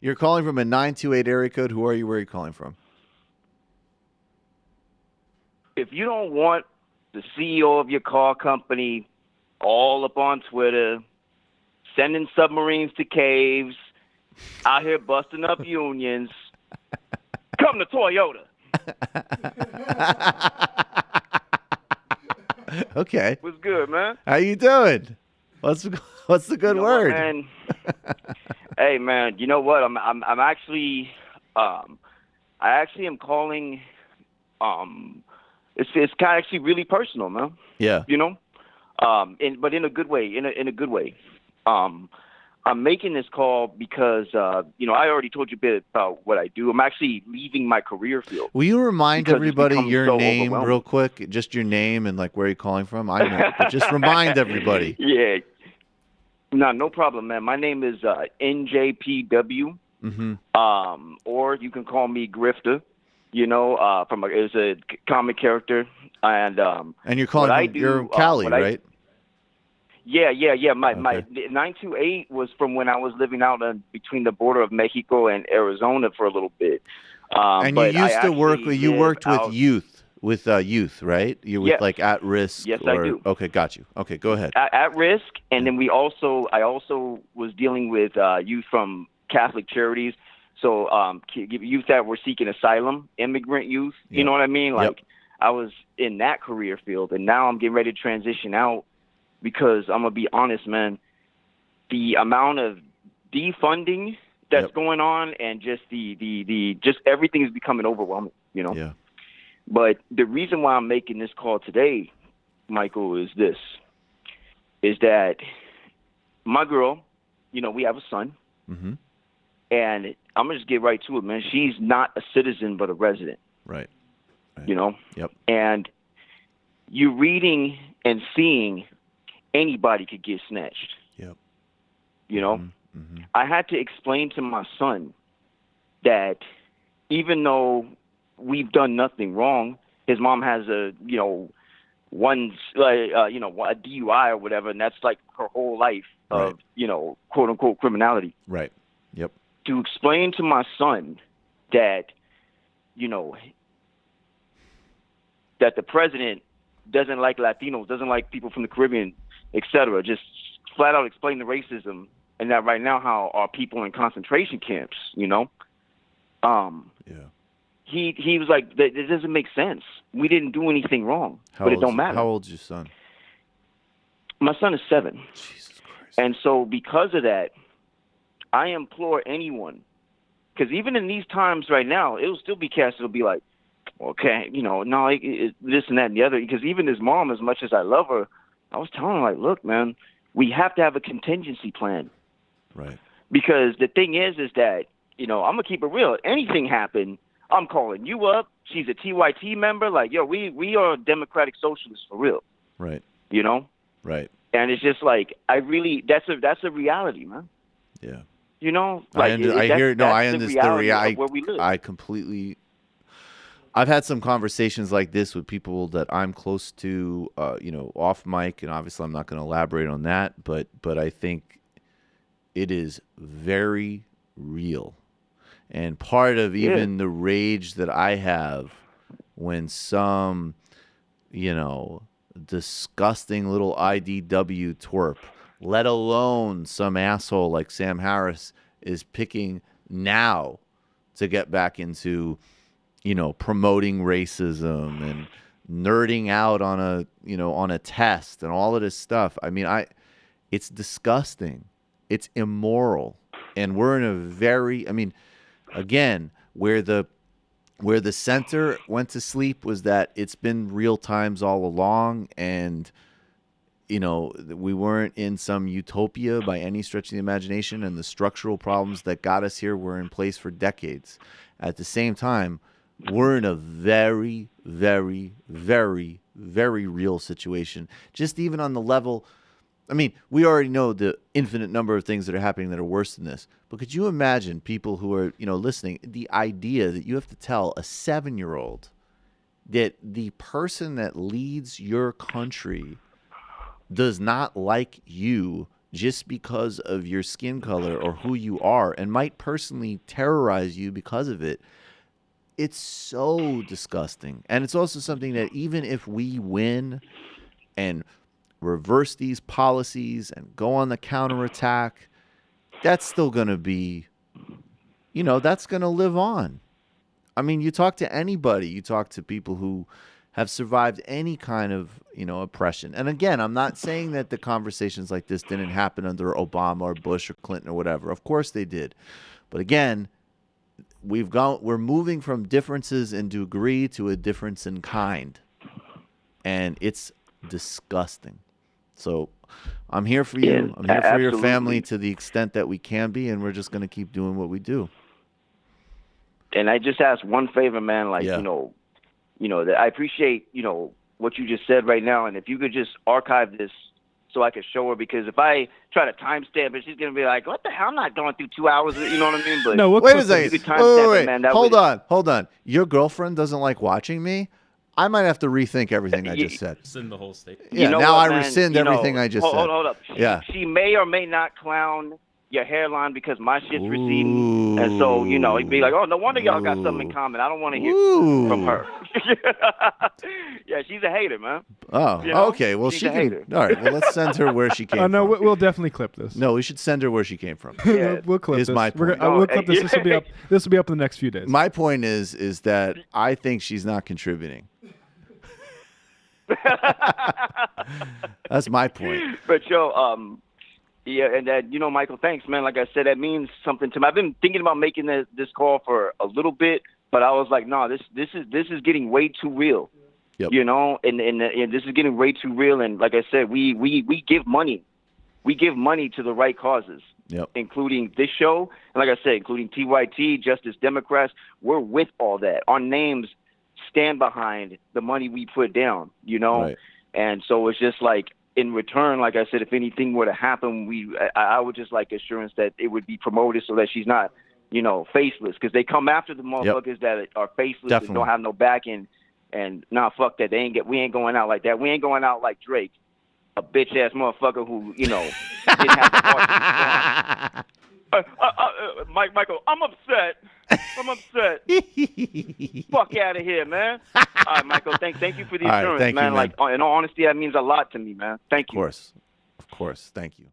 You're calling from a 928 area code. Who are you? Where are you calling from? If you don't want the CEO of your car company all up on Twitter, sending submarines to caves, out here busting up unions, come to Toyota. Okay. What's good, man? How you doing? What's the good What, word? man? Hey, man. You know what? I'm actually I actually am calling. It's kind of actually really personal, man. Yeah. You know, but in a good way. In a good way. I'm making this call because I already told you a bit about what I do. I'm actually leaving my career field. Will you remind everybody your so name real quick? Just your name and like where you're calling from? I know, but just remind everybody. Yeah. No problem, man. My name is NJPW. Mm-hmm. Or you can call me Grifter. It's a comic character, and you're calling from you're Cali, right? Yeah. My 928 was from when I was living out between the border of Mexico and Arizona for a little bit. And you used to work. You worked with youth, right? You were like at risk. Yes, I do. Okay, got you. Okay, go ahead. At risk, and then I also was dealing with youth from Catholic charities. So youth that were seeking asylum, immigrant youth. Yep. You know what I mean? Like Yep. I was in that career field, and now I'm getting ready to transition out because I'm gonna be honest, man. The amount of defunding that's going on, and just the just everything is becoming overwhelming. Yeah. But the reason why I'm making this call today, Michael, is that my girl, we have a son. Mm-hmm. And I'm going to just get right to it, man. She's not a citizen, but a resident. Right. Yep. And you're reading and seeing anybody could get snatched. Yep. Mm-hmm. I had to explain to my son that even though we've done nothing wrong, his mom has a DUI or whatever, and that's like her whole life of, quote unquote criminality. Right. Yep. To explain to my son that, that the president doesn't like Latinos, doesn't like people from the Caribbean, etc. Just flat out explain the racism, and that right now how our people in concentration camps, Yeah. He was like, it doesn't make sense. We didn't do anything wrong, but it don't matter. How old's your son? My son is 7. Jesus Christ. And so because of that, I implore anyone, because even in these times right now, it'll still be cast. It'll be like, okay, this and that and the other. Because even his mom, as much as I love her, I was telling her, like, look, man, we have to have a contingency plan. Right. Because the thing is that, I'm going to keep it real. Anything happen, I'm calling you up. She's a TYT member. Like, yo, we are Democratic Socialists for real. Right. Right. And it's just like, that's a reality, man. Yeah. I understand the reality of where we live. I completely. I've had some conversations like this with people that I'm close to, off mic, and obviously I'm not going to elaborate on that, but I think it is very real, and part of even the rage that I have when some, disgusting little IDW twerp, let alone some asshole like Sam Harris, is picking now to get back into, promoting racism and nerding out on a test and all of this stuff. I mean, it's disgusting. It's immoral. And we're in a very, again, where the center went to sleep was that it's been real times all along, and we weren't in some utopia by any stretch of the imagination, and the structural problems that got us here were in place for decades. At the same time, we're in a very, very, very, very real situation. Just even on the level, we already know the infinite number of things that are happening that are worse than this. But could you imagine people who are, listening, the idea that you have to tell a 7-year-old that the person that leads your country does not like you just because of your skin color or who you are, and might personally terrorize you because of it. It's so disgusting. And it's also something that even if we win and reverse these policies and go on the counterattack, that's still going to be, that's going to live on. I mean, you talk to anybody, you talk to people who have survived any kind of, oppression. And again, I'm not saying that the conversations like this didn't happen under Obama or Bush or Clinton or whatever. Of course they did. But again, we're moving from differences in degree to a difference in kind. And it's disgusting. So I'm here for you. I'm here for your family to the extent that we can be, and we're just going to keep doing what we do. And I just ask one favor, man, that I appreciate, what you just said right now. And if you could just archive this so I could show her, because if I try to timestamp it, she's going to be like, what the hell? I'm not going through 2 hours. You know what I mean? But no, wait a second. Wait. It, man, hold on. Your girlfriend doesn't like watching me? I might have to rethink everything I just said. Rescind the whole statement. Yeah, now I rescind everything I just said. Hold up. She may or may not clown your hairline because my shit's receding. And so, he'd be like, oh, no wonder y'all got something in common. I don't want to hear from her. Yeah, she's a hater, man. Oh, okay. Well, she can. All right. Well, let's send her where she came from. No, we'll definitely clip this. No, we should send her where she came from. Yeah. We'll clip this. My point. We'll clip this. This will be up in the next few days. My point is that I think she's not contributing. That's my point. But and Michael, thanks, man. Like I said, that means something to me. I've been thinking about making this call for a little bit, but I was like, no, this is getting way too real. Yep. And this is getting way too real. And like I said, we give money. We give money to the right causes, including this show. And like I said, including TYT, Justice Democrats. We're with all that. Our names stand behind the money we put down, Right. And so it's just like, in return, like I said, if anything were to happen, I would just like assurance that it would be promoted so that she's not, faceless. Because they come after the motherfuckers that are faceless and don't have no backing. And fuck that. We ain't going out like that. We ain't going out like Drake, a bitch ass motherfucker who, didn't have the heart to respond. Michael, I'm upset. Fuck out of here, man. All right, Michael, thank you for the assurance, man. In all honesty, that means a lot to me, man. Thank you. Of course. Thank you.